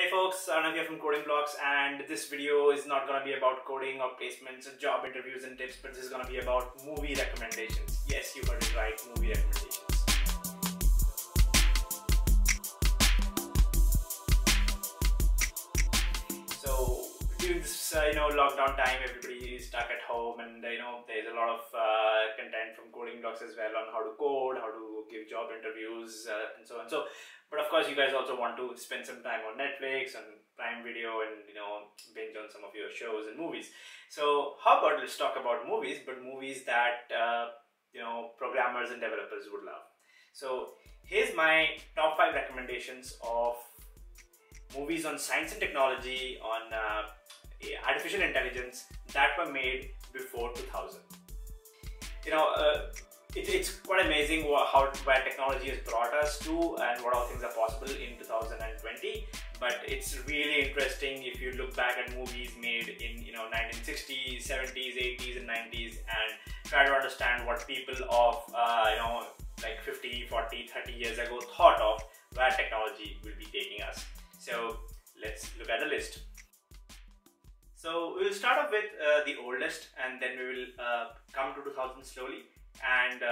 Hey folks, Arnav here from Coding Blocks, and this video is not going to be about coding or placements or job interviews and tips, but this is going to be about movie recommendations. Yes, you heard it right, movie recommendations. So during this lockdown time, everybody is stuck at home, and there's a lot of content from Coding Blocks as well on how to code, how to give job interviews, and so on. But of course, you guys also want to spend some time on Netflix and Prime Video and binge on some of your shows and movies. So how about let's talk about movies, but movies that programmers and developers would love. So here's my top 5 recommendations of movies on science and technology, on artificial intelligence that were made before 2000. It's quite amazing where technology has brought us to and what all things are possible in 2020. But it's really interesting if you look back at movies made in 1960s, 70s, 80s, and 90s and try to understand what people of like 50, 40, 30 years ago thought of where technology will be taking us. So let's look at the list. So we'll start off with the oldest, and then we will come to 2000 slowly. And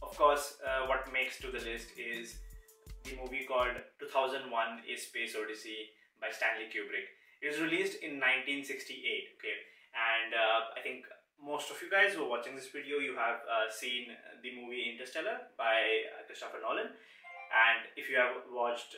of course, what makes to the list is the movie called 2001: A Space Odyssey by Stanley Kubrick. It was released in 1968. Okay, and I think most of you guys who are watching this video, you have seen the movie Interstellar by Christopher Nolan. And if you have watched,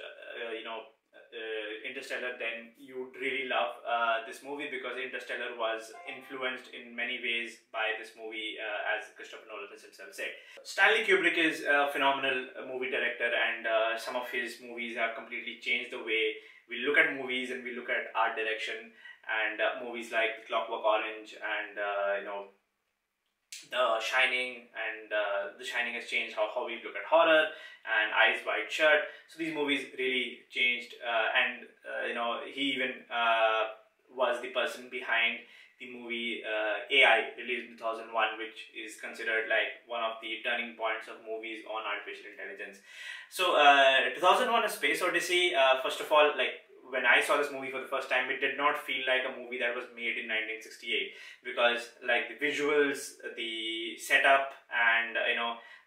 Interstellar, then you would really love this movie, because Interstellar was influenced in many ways by this movie, as Christopher Nolan himself said. Stanley Kubrick is a phenomenal movie director, and some of his movies have completely changed the way we look at movies and we look at art direction. And movies like Clockwork Orange and The Shining, and The Shining has changed how we look at horror, and Eyes Wide Shut. So these movies really changed, and he even was the person behind the movie AI, released in 2001, which is considered like one of the turning points of movies on artificial intelligence. So 2001: A Space Odyssey, first of all, like when I saw this movie for the first time, it did not feel like a movie that was made in 1968, because like the visuals, the setup, and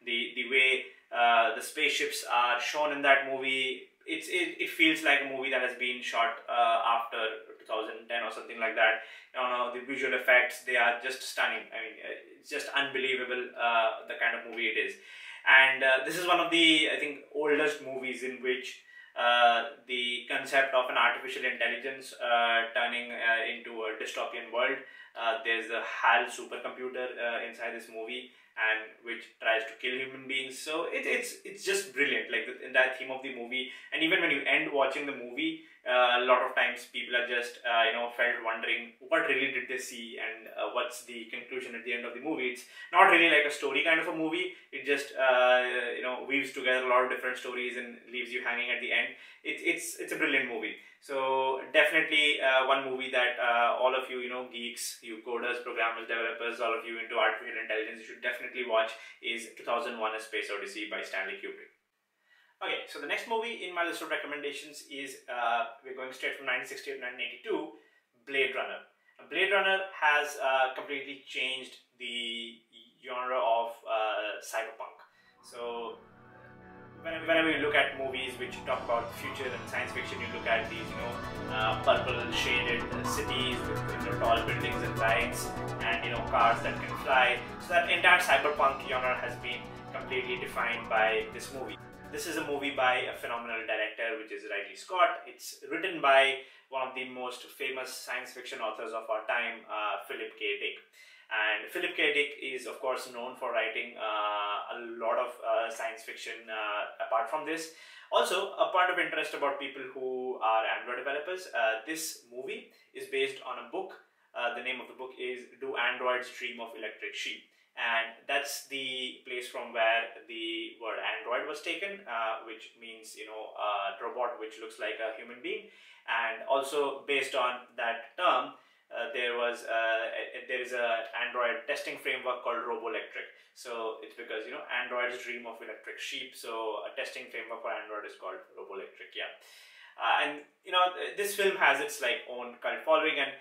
the way the spaceships are shown in that movie, it feels like a movie that has been shot after 2010 or something like that. The visual effects, they are just stunning. I mean, it's just unbelievable the kind of movie it is. And this is one of the, I think, oldest movies in which the concept of an artificial intelligence turning into a dystopian world. There's a HAL supercomputer inside this movie, and which tries to kill human beings. So it's just brilliant, like in that theme of the movie. And even when you end watching the movie, a lot of times people are just felt wondering what really did they see, and what's the conclusion at the end of the movie. It's not really like a story kind of a movie. It just weaves together a lot of different stories and leaves you hanging at the end. It's a brilliant movie. So definitely one movie that all of you geeks, you coders, programmers, developers, all of you into artificial intelligence, you should definitely watch is 2001: A Space Odyssey by Stanley Kubrick. Okay, so the next movie in my list of recommendations is, we're going straight from 1968 to 1982, Blade Runner. Now, Blade Runner has completely changed the genre of cyberpunk. So whenever you look at movies which talk about the future and science fiction, you look at these purple shaded cities with tall buildings and lights, and cars that can fly. So that entire cyberpunk genre has been completely defined by this movie. This is a movie by a phenomenal director, which is Ridley Scott. It's written by one of the most famous science fiction authors of our time, Philip K. Dick. And Philip K. Dick is, of course, known for writing a lot of science fiction apart from this. Also, a point of interest about people who are Android developers, this movie is based on a book. The name of the book is Do Androids Dream of Electric Sheep? And that's the place from where the word android was taken, which means a robot which looks like a human being. And also based on that term, there is a Android testing framework called Roboelectric. So it's because androids dream of electric sheep, so a testing framework for Android is called Roboelectric. Yeah. And this film has its like own cult following, and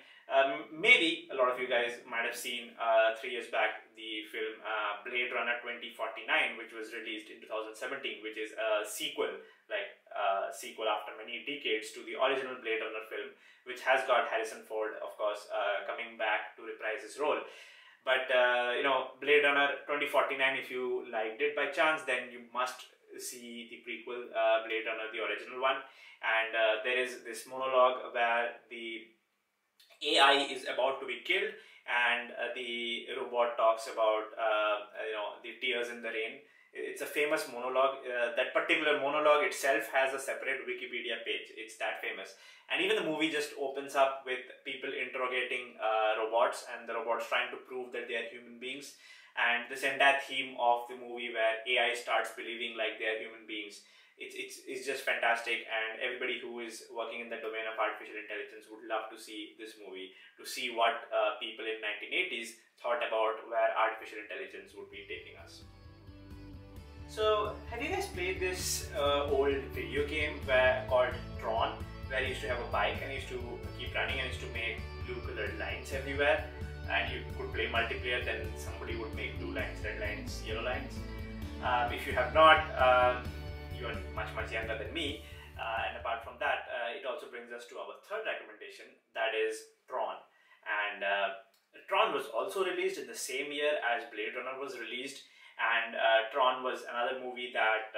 maybe a lot of you guys might have seen 3 years back the film Blade Runner 2049, which was released in 2017, which is a sequel, like sequel after many decades to the original Blade Runner film, which has got Harrison Ford, of course, coming back to reprise his role. But Blade Runner 2049, if you liked it by chance, then you must see the prequel, Blade Runner, the original one. And there is this monologue where the AI is about to be killed, and the robot talks about the tears in the rain. It's a famous monologue. That particular monologue itself has a separate Wikipedia page. It's that famous. And even the movie just opens up with people interrogating robots, and the robots trying to prove that they are human beings. And this entire theme of the movie where AI starts believing like they are human beings, it's just fantastic, and everybody who is working in the domain of artificial intelligence would love to see this movie, to see what people in 1980s thought about where artificial intelligence would be taking us. So, have you guys played this old video game called Tron, where you used to have a bike and you used to keep running and used to make blue colored lines everywhere, and you could play multiplayer, then somebody would make blue lines, red lines, yellow lines? If you have not, you are much younger than me, and apart from that, it also brings us to our third recommendation, that is Tron. And Tron was also released in the same year as Blade Runner was released, and Tron was another movie that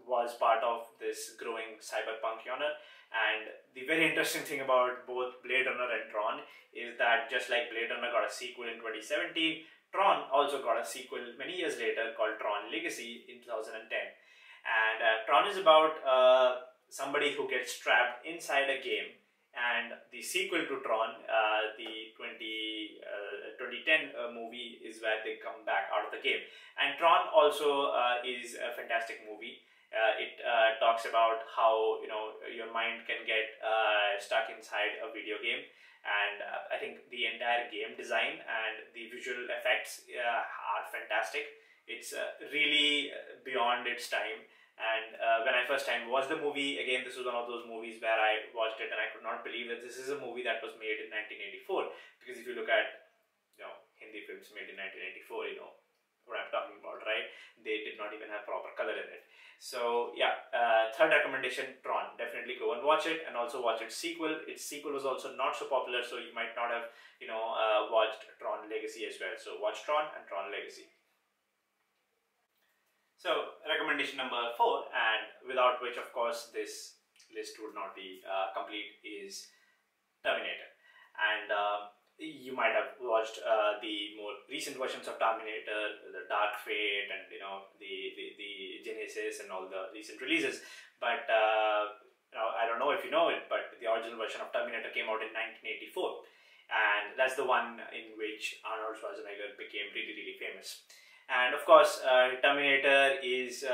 was part of this growing cyberpunk genre. And the very interesting thing about both Blade Runner and Tron is that just like Blade Runner got a sequel in 2017, Tron also got a sequel many years later called Tron Legacy in 2010. And Tron is about somebody who gets trapped inside a game, and the sequel to Tron, the 2010 movie, is where they come back out of the game. And Tron also is a fantastic movie. It talks about how your mind can get stuck inside a video game. And I think the entire game design and the visual effects are fantastic. It's really beyond its time. And when I first time watched the movie, again, this was one of those movies where I watched it and I could not believe that this is a movie that was made in 1984. Because if you look at Hindi films made in 1984, what I'm talking about, right? They did not even have proper color in it. So yeah, third recommendation, Tron. Definitely go and watch it, and also watch its sequel. Its sequel was also not so popular, so you might not have watched Tron Legacy as well. So watch Tron and Tron Legacy. So recommendation number 4, and without which of course this list would not be complete, is Terminator. And you might have watched the more recent versions of Terminator, the Dark Fate, and the Genesis, and all the recent releases. But I don't know if you know it, but the original version of Terminator came out in 1984, and that's the one in which Arnold Schwarzenegger became really famous. And of course, Terminator is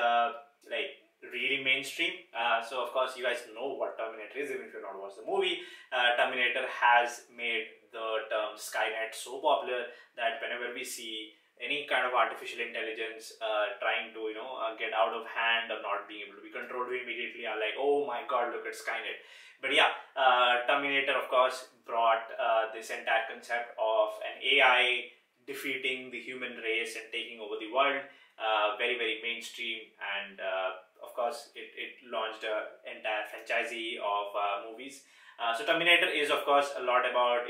like really mainstream. So of course, you guys know what Terminator is, even if you've not watched the movie. Terminator has made the term Skynet so popular that whenever we see any kind of artificial intelligence trying to get out of hand or not being able to be controlled, we immediately are like, oh my god, look at Skynet. But yeah, Terminator of course brought this entire concept of an AI defeating the human race and taking over the world, very mainstream. And of course it launched an entire franchise of movies. So Terminator is of course a lot about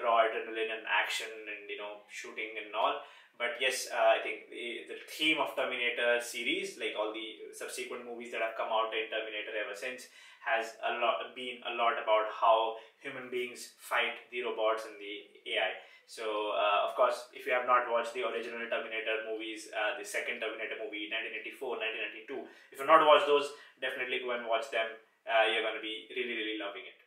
raw adrenaline and action and shooting and all. But yes, I think the theme of Terminator series, like all the subsequent movies that have come out in Terminator ever since, has been a lot about how human beings fight the robots and the AI. So of course, if you have not watched the original Terminator movies, the second Terminator movie, 1984, 1992, if you have not watched those, definitely go and watch them. You're going to be really loving it.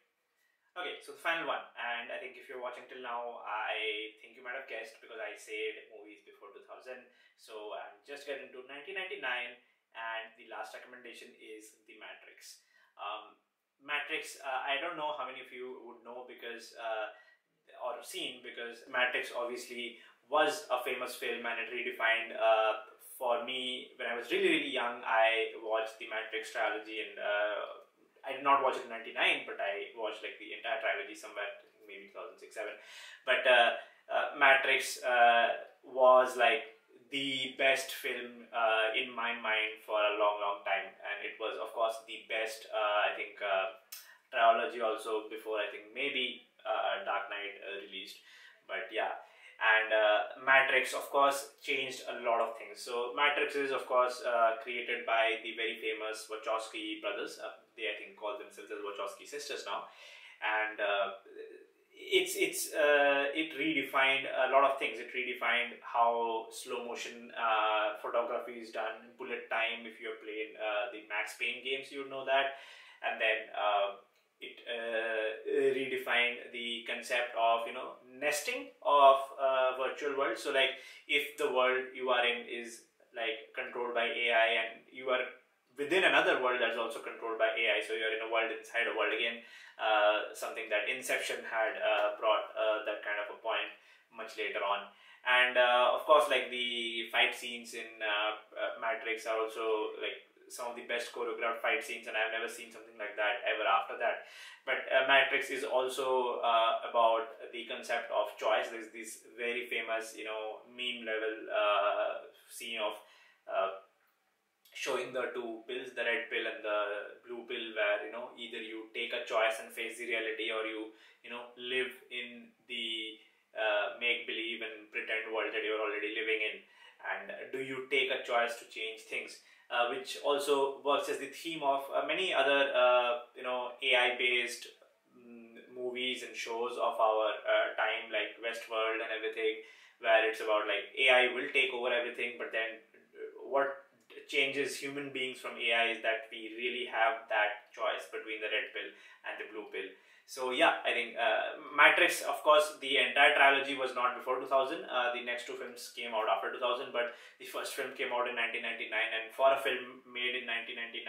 Okay, so the final one, and I think if you're watching till now, I think you might have guessed because I said movies before 2000. So I'm just getting to 1999, and the last recommendation is The Matrix. Matrix, I don't know how many of you would know because or seen, because Matrix obviously was a famous film and it redefined. For me, when I was really young, I watched the Matrix trilogy, and I did not watch it in '99, but I watched like the entire trilogy somewhere, maybe 2006, 7. But Matrix was like the best film in my mind for a long, long time, and it was, of course, the best. I think trilogy also before I think maybe Dark Knight released, but yeah. And Matrix, of course, changed a lot of things. So Matrix is, of course, created by the very famous Wachowski brothers. They, I think, call themselves as Wachowski sisters now, and it redefined a lot of things. It redefined how slow motion photography is done, bullet time. If you're playing the Max Payne games, you know that. And then it redefined the concept of nesting of virtual world. So like if the world you are in is like controlled by AI and you are within another world that's also controlled by AI, so you're in a world inside a world again, something that Inception had brought that kind of a point much later on. And of course, like the fight scenes in Matrix are also like some of the best choreographed fight scenes, and I've never seen something like that ever after that. But Matrix is also about the concept of choice. There's this very famous, meme level scene of showing the two pills, the red pill and the blue pill, where either you take a choice and face the reality, or you live in the make believe and pretend world that you're already living in. And do you take a choice to change things? Which also works as the theme of many other AI-based movies and shows of our time, like Westworld and everything, where it's about like AI will take over everything, but then what changes human beings from AI is that we really have that choice between the red pill and the blue pill. So yeah, I think Matrix, of course, the entire trilogy was not before 2000. The next two films came out after 2000, but the first film came out in 1999, and for a film made in 1999,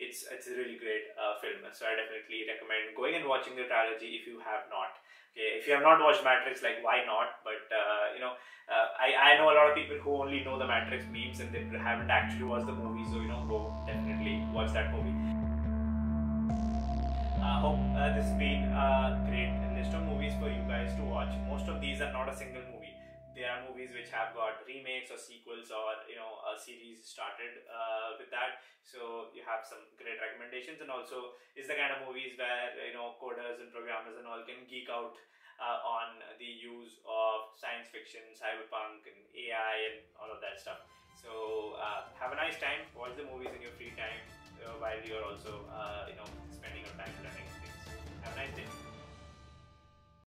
it's a really great film. So I definitely recommend going and watching the trilogy if you have not. Okay, if you have not watched Matrix, like why not? But I know a lot of people who only know the Matrix memes and they haven't actually watched the movie, so go definitely watch that movie. Hope this has been a great list of movies for you guys to watch. Most of these are not a single movie. There are movies which have got remakes or sequels, or a series started with that. So you have some great recommendations, and also is the kind of movies where coders and programmers and all can geek out on the use of science fiction, cyberpunk, and AI, and all of that stuff. So have a nice time. Watch the movies in your free time while you're also spending your time